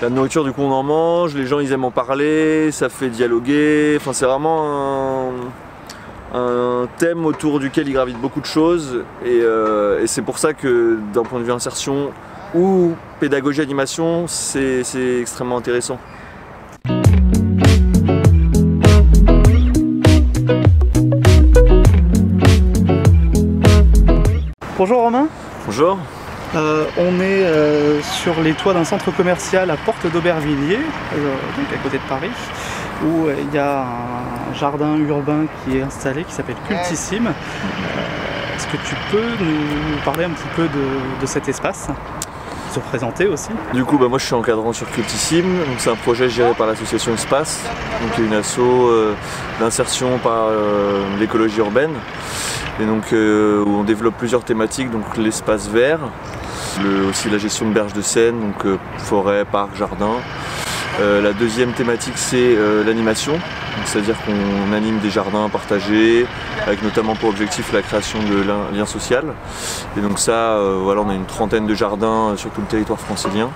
La nourriture, du coup, on en mange, les gens ils aiment en parler, ça fait dialoguer, enfin c'est vraiment un thème autour duquel il gravite beaucoup de choses et c'est pour ça que d'un point de vue insertion ou pédagogie animation, c'est extrêmement intéressant. Bonjour Romain. Bonjour. On est sur les toits d'un centre commercial à Porte d'Aubervilliers, donc à côté de Paris, où il y a un jardin urbain qui est installé qui s'appelle Cultissime. Est-ce que tu peux nous parler un petit peu de cet espace, se présenter aussi? Du coup, moi je suis encadrant sur Cultissime, donc c'est un projet géré par l'association Espace, donc une asso d'insertion par l'écologie urbaine, et donc où on développe plusieurs thématiques, donc l'espace vert, aussi la gestion de berges de Seine, donc forêt, parc, jardin. La deuxième thématique c'est l'animation, c'est-à-dire qu'on anime des jardins partagés, avec notamment pour objectif la création de liens sociaux. Et donc ça, voilà, on a une trentaine de jardins sur tout le territoire francilien.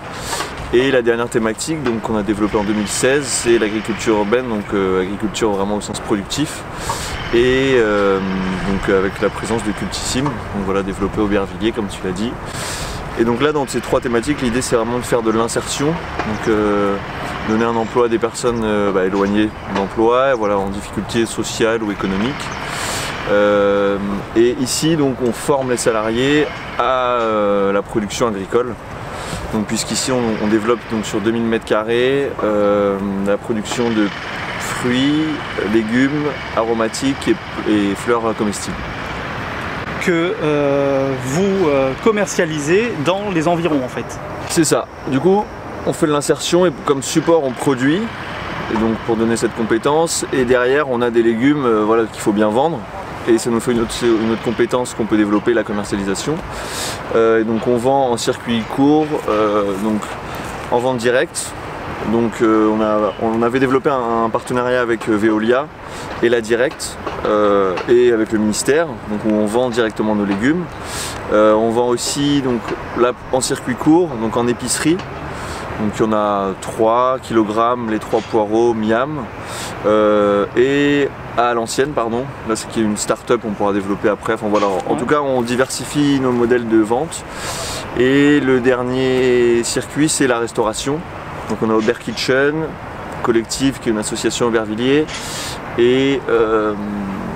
Et la dernière thématique qu'on a développée en 2016, c'est l'agriculture urbaine, donc agriculture vraiment au sens productif. Et donc avec la présence de Cultissime, donc voilà, développé au Aubervilliers comme tu l'as dit. Et donc là, dans ces trois thématiques, l'idée c'est vraiment de faire de l'insertion, donc donner un emploi à des personnes éloignées d'emploi, voilà, en difficulté sociale ou économique. Et ici, donc, on forme les salariés à la production agricole. Donc, puisqu'ici, on développe donc, sur 2000 m² la production de fruits, légumes, aromatiques et fleurs comestibles. Que vous commercialisez dans les environs en fait. C'est ça. Du coup, on fait de l'insertion et comme support on produit, et donc pour donner cette compétence, et derrière on a des légumes voilà, qu'il faut bien vendre, et ça nous fait une autre compétence qu'on peut développer, la commercialisation. Et donc on vend en circuit court, donc en vente directe. Donc on avait développé un partenariat avec Veolia et la Directe et avec le ministère, donc où on vend directement nos légumes. On vend aussi donc, là, en circuit court, donc en épicerie. Donc il y en a 3 kg, les 3 poireaux Miam. Et à l'ancienne, pardon, là c'est une start-up, on pourra développer après. Enfin, voilà. En tout cas, on diversifie nos modèles de vente. Et le dernier circuit, c'est la restauration. Donc on a Auber Kitchen, Collective qui est une association Aubervilliers, et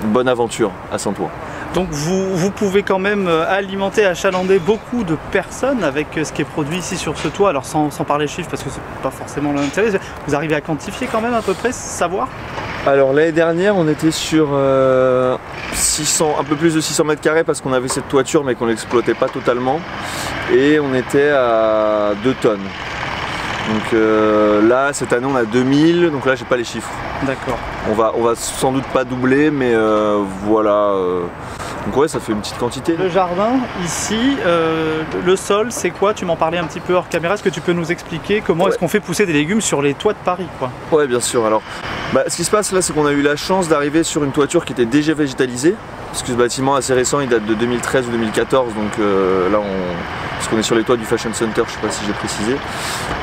Bonne Aventure à Saint-Ouen. Donc vous pouvez quand même alimenter, achalander beaucoup de personnes avec ce qui est produit ici sur ce toit, alors sans parler chiffres parce que c'est pas forcément l'intérêt. Vous arrivez à quantifier quand même à peu près, savoir? Alors l'année dernière on était sur un peu plus de 600 m² parce qu'on avait cette toiture mais qu'on l'exploitait pas totalement, et on était à 2 tonnes. Donc là, cette année, on a 2000, donc là, j'ai pas les chiffres. D'accord. On va sans doute pas doubler, mais voilà. Donc ouais, ça fait une petite quantité. Le jardin, ici, le sol, c'est quoi? Tu m'en parlais un petit peu hors caméra. Est-ce que tu peux nous expliquer comment est-ce qu'on fait pousser des légumes sur les toits de Paris, quoi? Ouais, bien sûr. Alors, ce qui se passe là, c'est qu'on a eu la chance d'arriver sur une toiture qui était déjà végétalisée. Parce que ce bâtiment assez récent, il date de 2013 ou 2014, donc là, parce qu'on est sur les toits du Fashion Center, je ne sais pas si j'ai précisé.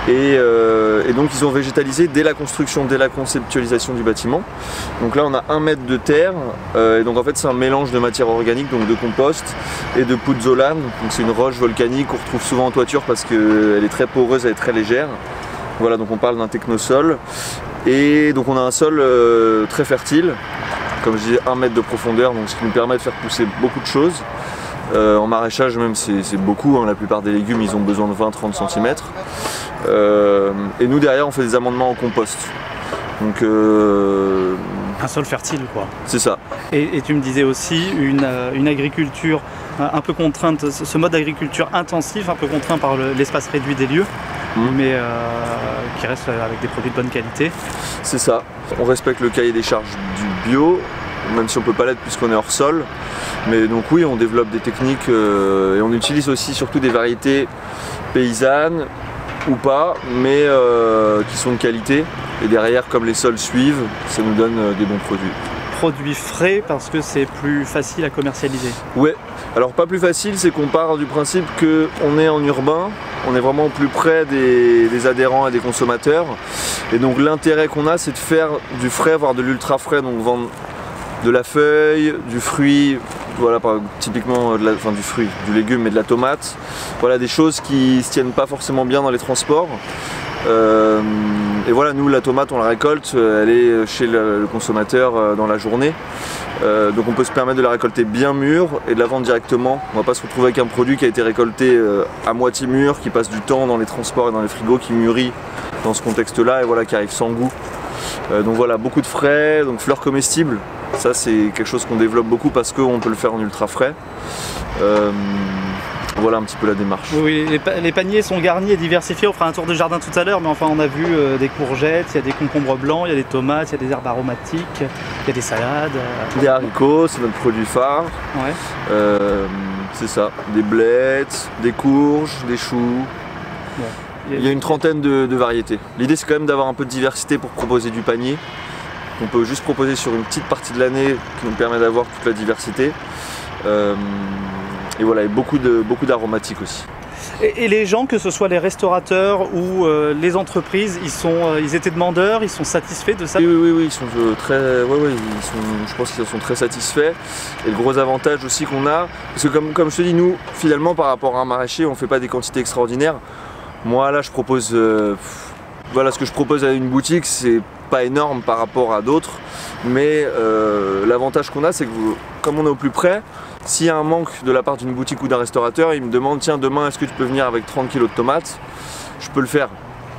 Et donc ils ont végétalisé dès la construction, dès la conceptualisation du bâtiment. Donc là on a 1 mètre de terre, et donc en fait c'est un mélange de matière organique, donc de compost et de pouzzolane. Donc c'est une roche volcanique qu'on retrouve souvent en toiture parce qu'elle est très poreuse, elle est très légère. Voilà, donc on parle d'un technosol. Et donc on a un sol très fertile, comme je disais 1 mètre de profondeur, donc ce qui nous permet de faire pousser beaucoup de choses. En maraîchage même c'est beaucoup, hein. La plupart des légumes ils ont besoin de 20-30 cm. Et nous derrière on fait des amendements en compost. Donc un sol fertile quoi. C'est ça. Et tu me disais aussi une agriculture un peu contrainte, ce mode d'agriculture intensif, un peu contraint par l'espace réduit des lieux, mais qui reste avec des produits de bonne qualité. C'est ça. On respecte le cahier des charges du bio, même si on ne peut pas l'être puisqu'on est hors sol. Mais donc oui, on développe des techniques et on utilise aussi surtout des variétés paysannes ou pas, mais qui sont de qualité. Et derrière, comme les sols suivent, ça nous donne des bons produits. produits frais parce que c'est plus facile à commercialiser. Ouais, alors pas plus facile, c'est qu'on part du principe qu'on est en urbain, on est vraiment au plus près des adhérents et des consommateurs. Et donc l'intérêt qu'on a, c'est de faire du frais, voire de l'ultra frais, donc vendre de la feuille, du fruit, voilà, typiquement du fruit, du légume et de la tomate. Voilà, des choses qui se tiennent pas forcément bien dans les transports. Et voilà, nous la tomate on la récolte, elle est chez le consommateur dans la journée. Donc on peut se permettre de la récolter bien mûre et de la vendre directement. On va pas se retrouver avec un produit qui a été récolté à moitié mûr, qui passe du temps dans les transports et dans les frigos, qui mûrit dans ce contexte-là et voilà, qui arrive sans goût. Donc voilà, beaucoup de frais, donc fleurs comestibles. Ça c'est quelque chose qu'on développe beaucoup parce qu'on peut le faire en ultra frais. Voilà un petit peu la démarche. Oui, les paniers sont garnis et diversifiés. On fera un tour de jardin tout à l'heure, mais enfin on a vu des courgettes, il y a des concombres blancs, il y a des tomates, il y a des herbes aromatiques, il y a des salades. Des haricots, c'est notre produit phare. Ouais. C'est ça, des blettes, des courges, des choux. Bon. Il y a une trentaine de variétés. L'idée c'est quand même d'avoir un peu de diversité pour proposer du panier. On peut juste proposer sur une petite partie de l'année qui nous permet d'avoir toute la diversité. Et voilà, et beaucoup d'aromatiques aussi. Et les gens, que ce soit les restaurateurs ou les entreprises, ils étaient demandeurs, ils sont satisfaits de ça? Oui, ils sont très, je pense qu'ils sont très satisfaits. Et le gros avantage aussi qu'on a, parce que comme je te dis, nous, finalement, par rapport à un maraîcher, on ne fait pas des quantités extraordinaires. Moi, là, je propose, voilà, ce que je propose à une boutique, c'est pas énorme par rapport à d'autres, mais l'avantage qu'on a, c'est que comme on est au plus près, s'il y a un manque de la part d'une boutique ou d'un restaurateur, il me demande tiens, demain est-ce que tu peux venir avec 30 kg de tomates? Je peux le faire.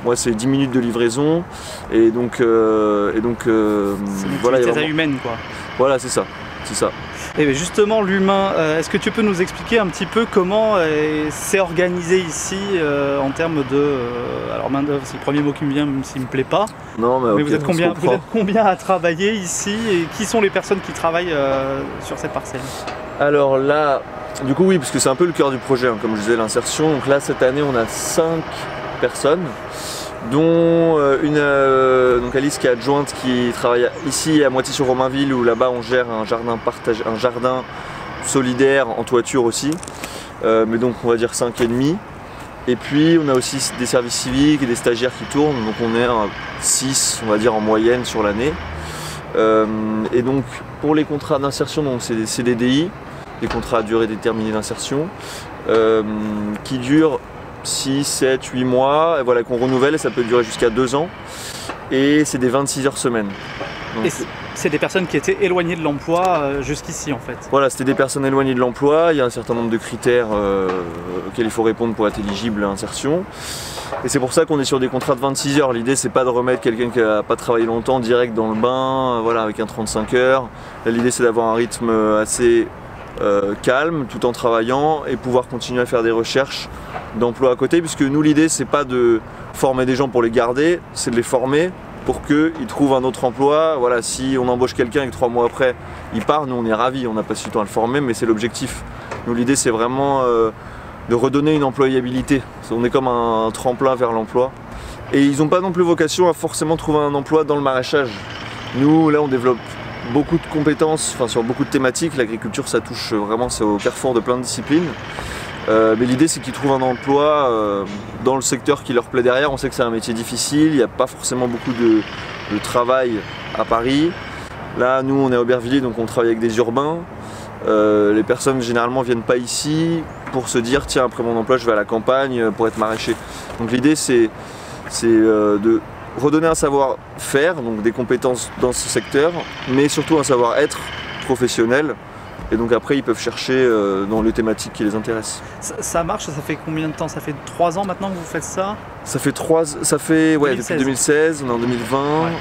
Moi c'est 10 minutes de livraison et donc c'est voilà, une humaine quoi. Voilà, c'est ça. Et justement l'humain, est-ce que tu peux nous expliquer un petit peu comment c'est organisé ici en termes de alors main d'œuvre, c'est le premier mot qui me vient même s'il me plaît pas. Non, mais okay, vous êtes combien à travailler ici et qui sont les personnes qui travaillent sur cette parcelle? Alors là, du coup oui, parce que c'est un peu le cœur du projet, hein, comme je disais, l'insertion. Donc là cette année on a 5 personnes, dont donc Alice qui est adjointe, qui travaille ici à Moitié sur Romainville, où là-bas on gère un jardin partagé, un jardin solidaire en toiture aussi, mais donc on va dire 5,5. Et puis on a aussi des services civiques et des stagiaires qui tournent, donc on est à 6 on va dire en moyenne sur l'année. Et donc pour les contrats d'insertion, donc c'est des CDDI, des contrats à durée déterminée d'insertion, qui durent 6, 7, 8 mois, et voilà, qu'on renouvelle, et ça peut durer jusqu'à 2 ans, et c'est des 26 heures semaine. Donc, et c'est des personnes qui étaient éloignées de l'emploi jusqu'ici en fait. Voilà, c'était des personnes éloignées de l'emploi, il y a un certain nombre de critères auxquels il faut répondre pour être éligible à l'insertion. Et c'est pour ça qu'on est sur des contrats de 26 heures. L'idée c'est pas de remettre quelqu'un qui n'a pas travaillé longtemps direct dans le bain, voilà, avec un 35 heures. L'idée c'est d'avoir un rythme assez calme tout en travaillant et pouvoir continuer à faire des recherches d'emploi à côté, puisque nous l'idée c'est pas de former des gens pour les garder, c'est de les former pour qu'ils trouvent un autre emploi. Voilà, si on embauche quelqu'un et que 3 mois après il part, nous on est ravis, on n'a pas su le temps à le former, mais c'est l'objectif. Nous l'idée c'est vraiment de redonner une employabilité. On est comme un tremplin vers l'emploi. Et ils n'ont pas non plus vocation à forcément trouver un emploi dans le maraîchage. Nous là on développe beaucoup de compétences, enfin sur beaucoup de thématiques. L'agriculture ça touche vraiment, c'est au carrefour de plein de disciplines. Mais l'idée c'est qu'ils trouvent un emploi dans le secteur qui leur plaît derrière. On sait que c'est un métier difficile, il n'y a pas forcément beaucoup de travail à Paris. Là nous on est à Aubervilliers, donc on travaille avec des urbains. Les personnes généralement viennent pas ici pour se dire tiens, après mon emploi je vais à la campagne pour être maraîcher. Donc l'idée c'est de redonner un savoir-faire, donc des compétences dans ce secteur, mais surtout un savoir-être professionnel. Et donc après ils peuvent chercher dans les thématiques qui les intéressent. Ça marche, ça fait combien de temps? Ça fait 3 ans maintenant que vous faites ça? Ça fait ouais, depuis 2016, on est en 2020. Ouais,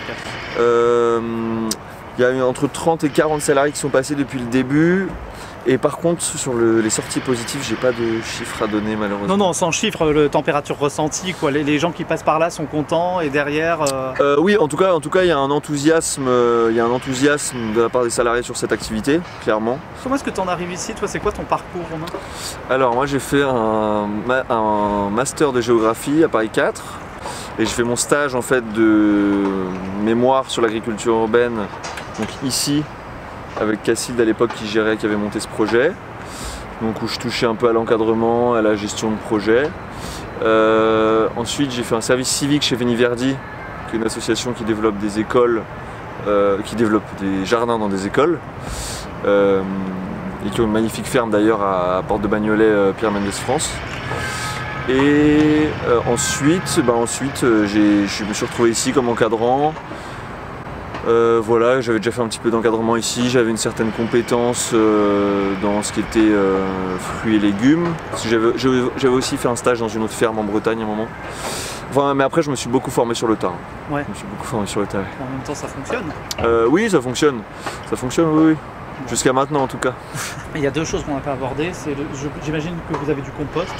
il y a eu entre 30 et 40 salariés qui sont passés depuis le début. Et par contre, sur les sorties positives, j'ai pas de chiffres à donner malheureusement. Non, sans chiffres, la température ressentie, quoi. Les gens qui passent par là sont contents et derrière. Oui, en tout cas, il y a un enthousiasme, de la part des salariés sur cette activité, clairement. Comment est-ce que tu en arrives ici, toi? C'est quoi ton parcours, Romain? Alors moi, j'ai fait un master de géographie à Paris 4. Et je fais mon stage en fait de mémoire sur l'agriculture urbaine, donc ici avec Cassid à l'époque qui avait monté ce projet. Donc où je touchais un peu à l'encadrement, à la gestion de projet. Ensuite j'ai fait un service civique chez Veniverdi, qui est une association qui développe des écoles, qui développe des jardins dans des écoles. Et qui ont une magnifique ferme d'ailleurs à Porte de Bagnolet, Pierre Mendès France. Et ensuite, je me suis retrouvé ici comme encadrant. Voilà, j'avais déjà fait un petit peu d'encadrement ici, j'avais une certaine compétence dans ce qui était fruits et légumes. J'avais aussi fait un stage dans une autre ferme en Bretagne à un moment. Enfin, mais après je me suis beaucoup formé sur le tas. Ouais. Je me suis beaucoup formé sur le tas. En même temps ça fonctionne. Oui, ça fonctionne. Ça fonctionne, oui. Jusqu'à maintenant en tout cas. Il y a deux choses qu'on n'a pas abordées. J'imagine que vous avez du compost.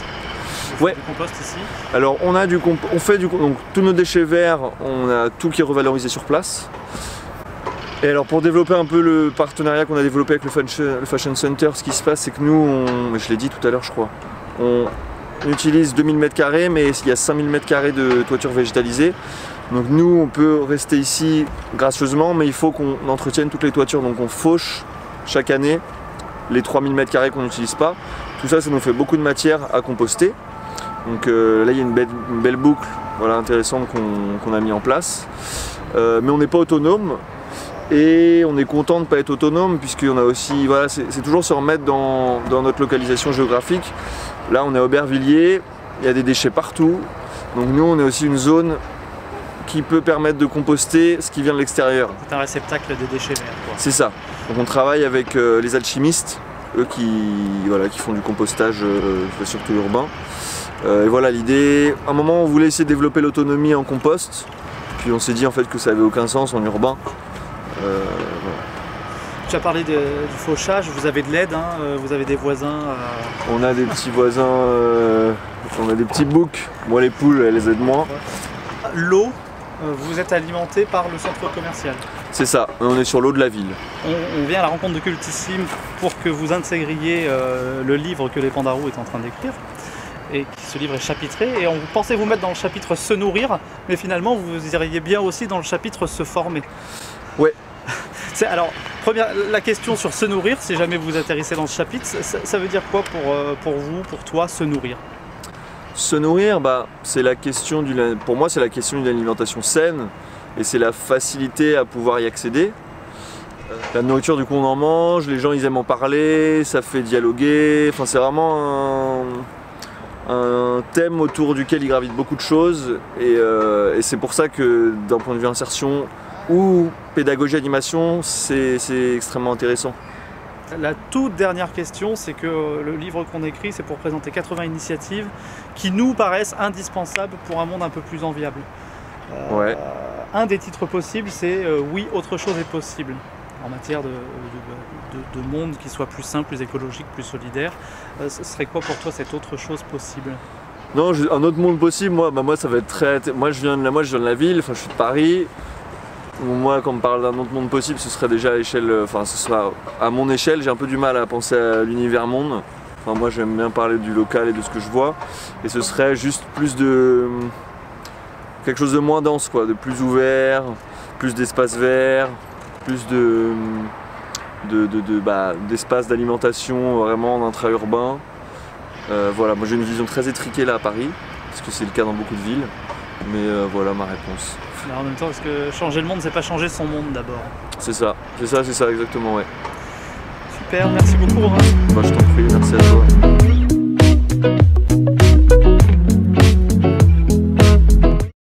Ouais. Du compost ici. Alors on fait donc tous nos déchets verts, on a tout qui est revalorisé sur place. Et alors pour développer un peu le partenariat qu'on a développé avec le Fashion Center, ce qui se passe c'est que nous, je l'ai dit tout à l'heure je crois, on utilise 2000 m², mais il y a 5000 m² de toiture végétalisée. Donc nous on peut rester ici gracieusement, mais il faut qu'on entretienne toutes les toitures, donc on fauche chaque année les 3000 m² qu'on n'utilise pas. Tout ça, ça nous fait beaucoup de matière à composter. Donc là il y a une belle boucle, voilà, intéressante qu'on a mis en place. Mais on n'est pas autonome. Et on est content de ne pas être autonome puisqu'on a aussi, voilà, c'est toujours se remettre dans notre localisation géographique. Là on est à Aubervilliers, il y a des déchets partout. Donc nous on est aussi une zone qui peut permettre de composter ce qui vient de l'extérieur. C'est un réceptacle des déchets verts. C'est ça. Donc on travaille avec les alchimistes, eux qui font du compostage surtout urbain. Et voilà l'idée, à un moment on voulait essayer de développer l'autonomie en compost. Puis on s'est dit en fait que ça n'avait aucun sens en urbain. Voilà. Tu as parlé du fauchage, vous avez de l'aide, hein, vous avez des voisins. On a des petits voisins, on a des petits boucs. Moi les poules elles les aident moins. L'eau, vous êtes alimenté par le centre commercial. C'est ça, on est sur l'eau de la ville. On vient à la rencontre de Cultissime pour que vous intégriez le livre que les Pandarous est en train d'écrire. Et ce livre est chapitré, et on pensait vous mettre dans le chapitre se nourrir, mais finalement vous iriez bien aussi dans le chapitre se former. Ouais. Alors, la question sur se nourrir, si jamais vous atterrissez dans ce chapitre, ça veut dire quoi pour vous, pour toi, se nourrir? Se nourrir, c'est la question pour moi c'est la question d'une alimentation saine, et c'est la facilité à pouvoir y accéder. La nourriture, du coup on en mange, les gens ils aiment en parler, ça fait dialoguer, enfin c'est vraiment un thème autour duquel il gravite beaucoup de choses, et c'est pour ça que d'un point de vue insertion ou pédagogie animation, c'est extrêmement intéressant. La toute dernière question, c'est que le livre qu'on écrit, c'est pour présenter 80 initiatives qui nous paraissent indispensables pour un monde un peu plus enviable. Ouais. Un des titres possibles, c'est Oui, autre chose est possible, en matière de monde qui soit plus simple, plus écologique, plus solidaire. Ce serait quoi pour toi cette autre chose possible? Non, un autre monde possible, moi ça va être très... Moi je viens de la ville, enfin je suis de Paris. Moi, quand on me parle d'un autre monde possible, ce serait déjà à l'échelle, enfin ce sera à mon échelle. J'ai un peu du mal à penser à l'univers monde. Enfin moi j'aime bien parler du local et de ce que je vois. Et ce serait juste plus de... quelque chose de moins dense quoi, de plus ouvert, plus d'espace vert, plus d'espace d'alimentation vraiment en intra-urbain. Voilà, moi j'ai une vision très étriquée là à Paris, parce que c'est le cas dans beaucoup de villes. Mais voilà ma réponse. Mais en même temps, parce que changer le monde, c'est pas changer son monde d'abord. C'est ça, exactement, ouais. Super, merci beaucoup Romain. Moi je t'en prie, merci à toi.